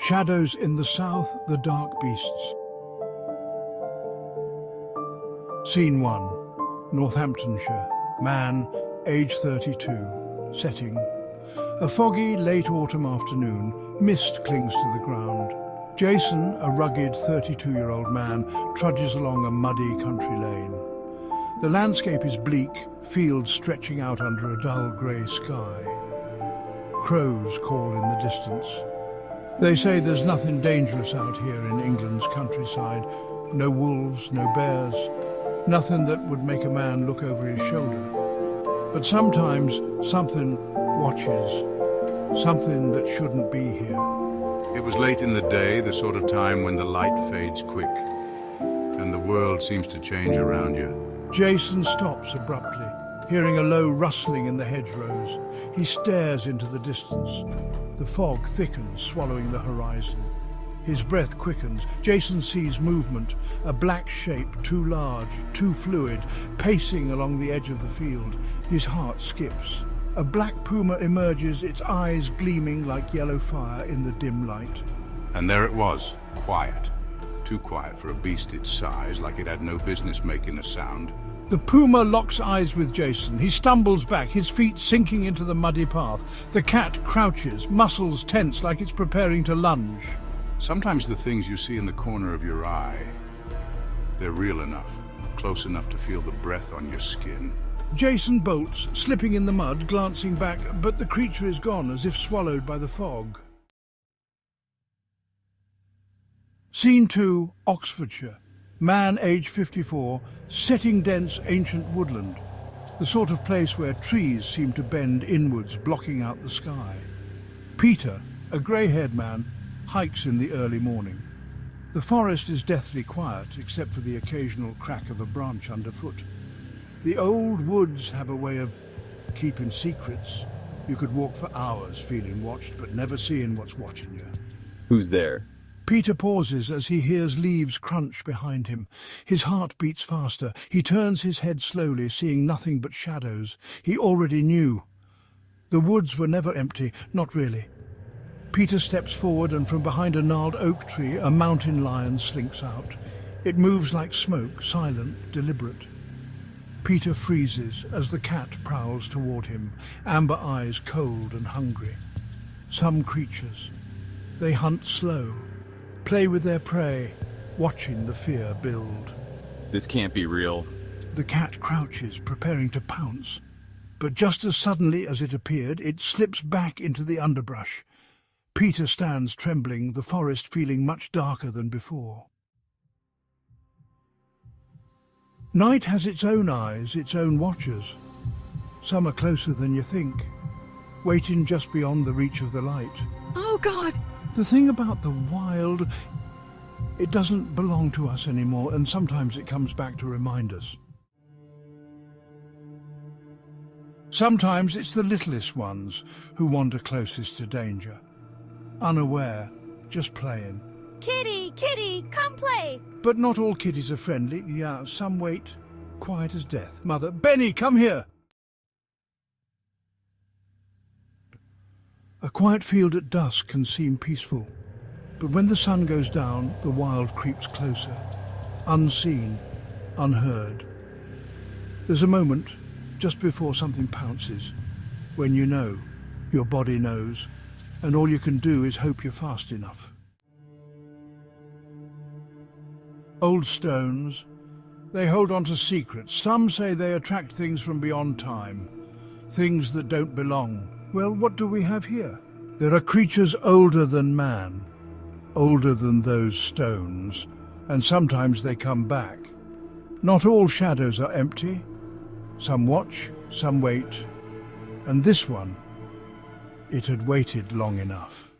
Shadows in the south, the dark beasts. Scene 1. Northamptonshire. Man, age 32. Setting. A foggy, late autumn afternoon. Mist clings to the ground. Jason, a rugged 32-year-old man, trudges along a muddy country lane. The landscape is bleak, fields stretching out under a dull grey sky. Crows call in the distance. They say there's nothing dangerous out here in England's countryside. No wolves, no bears, nothing that would make a man look over his shoulder. But sometimes something watches, something that shouldn't be here. It was late in the day, the sort of time when the light fades quick, and the world seems to change around you. Jason stops abruptly, hearing a low rustling in the hedgerows. He stares into the distance. The fog thickens, swallowing the horizon. His breath quickens. Jason sees movement, a black shape, too large, too fluid, pacing along the edge of the field. His heart skips. A black puma emerges, its eyes gleaming like yellow fire in the dim light. And there it was, quiet. Too quiet for a beast its size, like it had no business making a sound. The puma locks eyes with Jason. He stumbles back, his feet sinking into the muddy path. The cat crouches, muscles tense like it's preparing to lunge. Sometimes the things you see in the corner of your eye, they're real enough, close enough to feel the breath on your skin. Jason bolts, slipping in the mud, glancing back, but the creature is gone, as if swallowed by the fog. Scene 2, Oxfordshire. Man, age 54, setting dense ancient woodland. The sort of place where trees seem to bend inwards, blocking out the sky. Peter, a grey-haired man, hikes in the early morning. The forest is deathly quiet, except for the occasional crack of a branch underfoot. The old woods have a way of keeping secrets. You could walk for hours feeling watched, but never seeing what's watching you. Who's there? Peter pauses as he hears leaves crunch behind him. His heart beats faster. He turns his head slowly, seeing nothing but shadows. He already knew. The woods were never empty, not really. Peter steps forward, and from behind a gnarled oak tree, a mountain lion slinks out. It moves like smoke, silent, deliberate. Peter freezes as the cat prowls toward him, amber eyes cold and hungry. Some creatures. They hunt slow, play with their prey, watching the fear build. This can't be real. The cat crouches, preparing to pounce. But just as suddenly as it appeared, it slips back into the underbrush. Peter stands trembling, the forest feeling much darker than before. Night has its own eyes, its own watchers. Some are closer than you think, waiting just beyond the reach of the light. Oh, God! The thing about the wild, it doesn't belong to us anymore, and sometimes it comes back to remind us. Sometimes it's the littlest ones who wander closest to danger, unaware, just playing. Kitty, kitty, come play! But not all kitties are friendly. Yeah, some wait, quiet as death. Mother, Benny, come here! A quiet field at dusk can seem peaceful, but when the sun goes down, the wild creeps closer, unseen, unheard. There's a moment, just before something pounces, when you know, your body knows, and all you can do is hope you're fast enough. Old stones, they hold on to secrets. Some say they attract things from beyond time, things that don't belong. Well, what do we have here? There are creatures older than man, older than those stones, and sometimes they come back. Not all shadows are empty. Some watch, some wait, and this one, it had waited long enough.